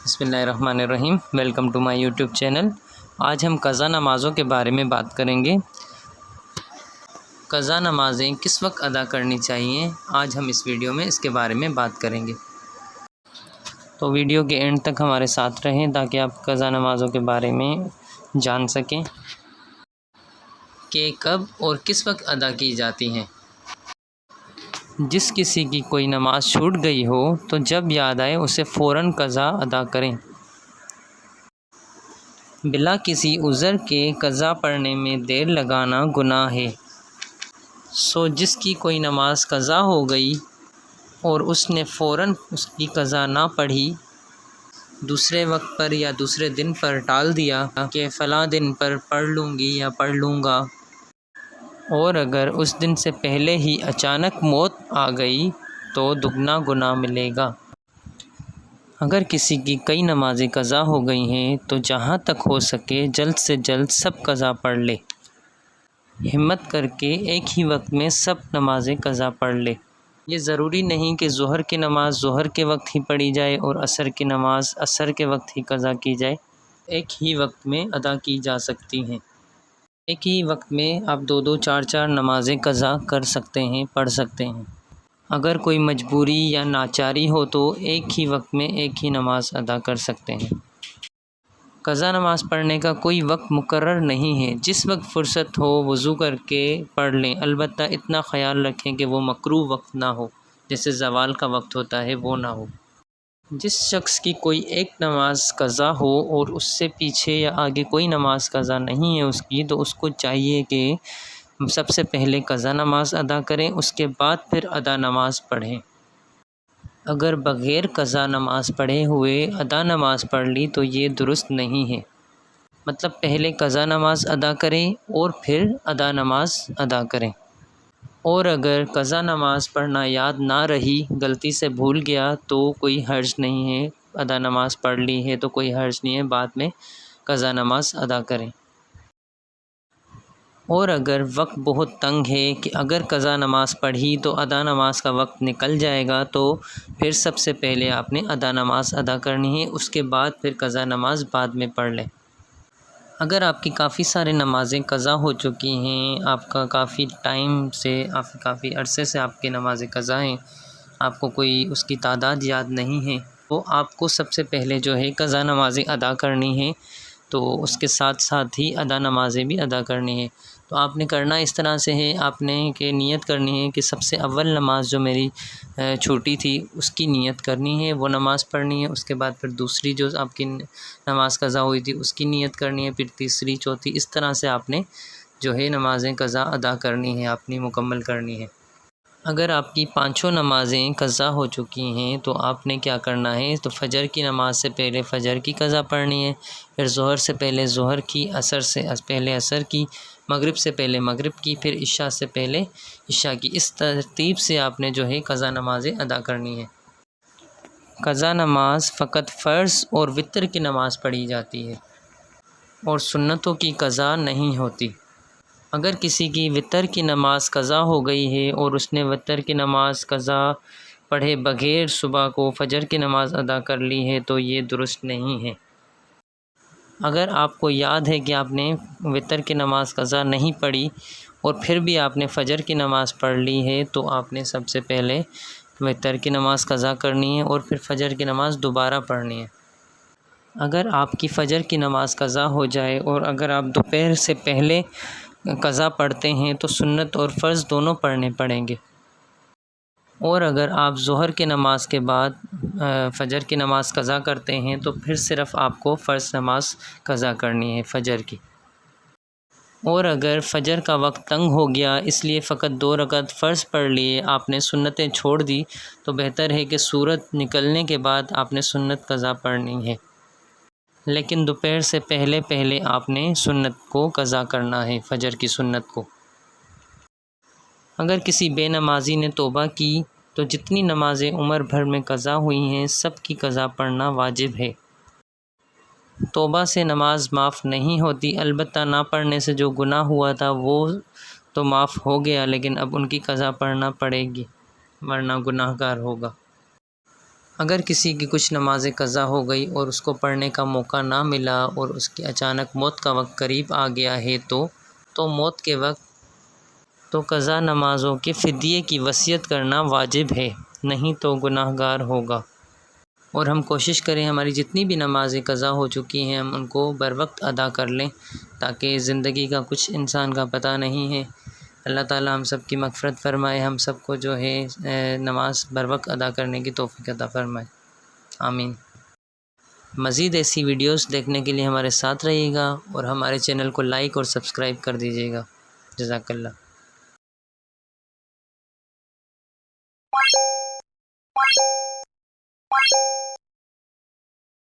بسم اللہ الرحمن الرحیم۔ Welcome to my YouTube channel. آج ہم قضا نمازوں کے بارے میں بات کریں گے۔ قضا نمازیں کس وقت ادا کرنی چاہیے، آج ہم اس ویڈیو میں اس کے بارے میں بات کریں گے۔ تو ویڈیو کے اینڈ تک ہمارے ساتھ رہیں تاکہ آپ قضا نمازوں کے بارے میں جان سکیں کہ کب اور کس وقت ادا کی جاتی ہیں۔ جس کسی کی کوئی نماز چھوٹ گئی ہو تو جب یاد آئے اسے فوراً قضا ادا کریں۔ بلا کسی عذر کے قضا پڑھنے میں دیر لگانا گناہ ہے۔ جس کی کوئی نماز قضا ہو گئی اور اس نے فوراً اس کی قضا نہ پڑھی، دوسرے وقت پر یا دوسرے دن پر ٹال دیا کہ فلاں دن پر پڑھ لوں گی یا پڑھ لوں گا، اور اگر اس دن سے پہلے ہی اچانک موت آ گئی تو دگنا گناہ ملے گا۔ اگر کسی کی کئی نمازیں قضا ہو گئی ہیں تو جہاں تک ہو سکے جلد سے جلد سب قضا پڑھ لے۔ ہمت کر کے ایک ہی وقت میں سب نمازیں قضا پڑھ لے۔ یہ ضروری نہیں کہ ظہر کی نماز ظہر کے وقت ہی پڑھی جائے اور عصر کی نماز عصر کے وقت ہی قضا کی جائے، ایک ہی وقت میں ادا کی جا سکتی ہیں۔ ایک ہی وقت میں آپ دو چار نمازیں قضا کر سکتے ہیں، پڑھ سکتے ہیں۔ اگر کوئی مجبوری یا ناچاری ہو تو ایک ہی وقت میں ایک ہی نماز ادا کر سکتے ہیں۔ قضا نماز پڑھنے کا کوئی وقت مقرر نہیں ہے، جس وقت فرصت ہو وضو کر کے پڑھ لیں، البتہ اتنا خیال رکھیں کہ وہ مکروہ وقت نہ ہو، جیسے زوال کا وقت ہوتا ہے وہ نہ ہو۔ جس شخص کی کوئی ایک نماز قضا ہو اور اس سے پیچھے یا آگے کوئی نماز قضا نہیں ہے اس کی، تو اس کو چاہیے کہ سب سے پہلے قضا نماز ادا کریں، اس کے بعد پھر ادا نماز پڑھیں۔ اگر بغیر قضا نماز پڑھے ہوئے ادا نماز پڑھ لی تو یہ درست نہیں ہے۔ مطلب پہلے قضا نماز ادا کریں اور پھر ادا نماز ادا کریں۔ اور اگر قضا نماز پڑھنا یاد نہ رہی، غلطی سے بھول گیا تو کوئی حرج نہیں ہے، ادا نماز پڑھ لی ہے تو کوئی حرج نہیں ہے، بعد میں قضا نماز ادا کریں۔ اور اگر وقت بہت تنگ ہے کہ اگر قضا نماز پڑھی تو ادا نماز کا وقت نکل جائے گا، تو پھر سب سے پہلے آپ نے ادا نماز ادا کرنی ہے، اس کے بعد پھر قضا نماز بعد میں پڑھ لیں۔ اگر آپ کی کافی سارے نمازیں قضا ہو چکی ہیں، آپ کا کافی ٹائم سے کافی عرصے سے آپ کی نمازیں قضا ہیں، آپ کو کوئی اس کی تعداد یاد نہیں ہے، تو آپ کو سب سے پہلے جو ہے قضا نمازیں ادا کرنی ہے، تو اس کے ساتھ ساتھ ہی ادا نمازیں بھی ادا کرنی ہے۔ تو آپ نے کرنا اس طرح سے ہے، آپ نے کہ نیت کرنی ہے کہ سب سے اول نماز جو میری چھوٹی تھی اس کی نیت کرنی ہے، وہ نماز پڑھنی ہے، اس کے بعد پھر دوسری جو آپ کی نماز قضا ہوئی تھی اس کی نیت کرنی ہے، پھر تیسری چوتھی، اس طرح سے آپ نے جو ہے نمازیں قضا ادا کرنی ہے، اپنی مکمل کرنی ہے۔ اگر آپ کی پانچوں نمازیں قضا ہو چکی ہیں تو آپ نے کیا کرنا ہے، تو فجر کی نماز سے پہلے فجر کی قضا پڑھنی ہے، پھر ظہر سے پہلے ظہر کی، عصر سے پہلے عصر کی، مغرب سے پہلے مغرب کی، پھر عشاء سے پہلے عشاء کی۔ اس ترتیب سے آپ نے جو ہے قضا نمازیں ادا کرنی ہے۔ قضا نماز فقط فرض اور وتر کی نماز پڑھی جاتی ہے اور سنتوں کی قضا نہیں ہوتی۔ اگر کسی کی وتر کی نماز قضا ہو گئی ہے اور اس نے وتر کی نماز قضا پڑھے بغیر صبح کو فجر کی نماز ادا کر لی ہے تو یہ درست نہیں ہے۔ اگر آپ کو یاد ہے کہ آپ نے وتر کی نماز قضا نہیں پڑھی اور پھر بھی آپ نے فجر کی نماز پڑھ لی ہے تو آپ نے سب سے پہلے وتر کی نماز قضا کرنی ہے اور پھر فجر کی نماز دوبارہ پڑھنی ہے۔ اگر آپ کی فجر کی نماز قضا ہو جائے اور اگر آپ دوپہر سے پہلے قضا پڑھتے ہیں تو سنت اور فرض دونوں پڑھنے پڑیں گے، اور اگر آپ ظہر کی نماز کے بعد فجر کی نماز قضا کرتے ہیں تو پھر صرف آپ کو فرض نماز قضا کرنی ہے فجر کی۔ اور اگر فجر کا وقت تنگ ہو گیا اس لیے فقط 2 رکعت فرض پڑھ لیے، آپ نے سنتیں چھوڑ دی، تو بہتر ہے کہ سورج نکلنے کے بعد آپ نے سنت قضا پڑھنی ہے، لیکن دوپہر سے پہلے آپ نے سنت کو قضا کرنا ہے، فجر کی سنت کو۔ اگر کسی بے نمازی نے توبہ کی تو جتنی نمازیں عمر بھر میں قضا ہوئی ہیں سب کی قضا پڑھنا واجب ہے۔ توبہ سے نماز معاف نہیں ہوتی، البتہ نہ پڑھنے سے جو گناہ ہوا تھا وہ تو معاف ہو گیا، لیکن اب ان کی قضا پڑھنا پڑے گی ورنہ گناہ گار ہوگا۔ اگر کسی کی کچھ نمازیں قضا ہو گئی اور اس کو پڑھنے کا موقع نہ ملا اور اس کی اچانک موت کا وقت قریب آ گیا ہے تو موت کے وقت تو قضا نمازوں کے فدیے کی وصیت کرنا واجب ہے، نہیں تو گناہ گار ہوگا۔ اور ہم کوشش کریں ہماری جتنی بھی نمازیں قضا ہو چکی ہیں ہم ان کو بر وقت ادا کر لیں، تاکہ زندگی کا کچھ انسان کا پتہ نہیں ہے۔ اللہ تعالیٰ ہم سب کی مغفرت فرمائے، ہم سب کو جو ہے نماز بر وقت ادا کرنے کی توفیق عطا فرمائے، آمین۔ مزید ایسی ویڈیوز دیکھنے کے لیے ہمارے ساتھ رہیے گا اور ہمارے چینل کو لائک اور سبسکرائب کر دیجیے گا۔ جزاک اللہ۔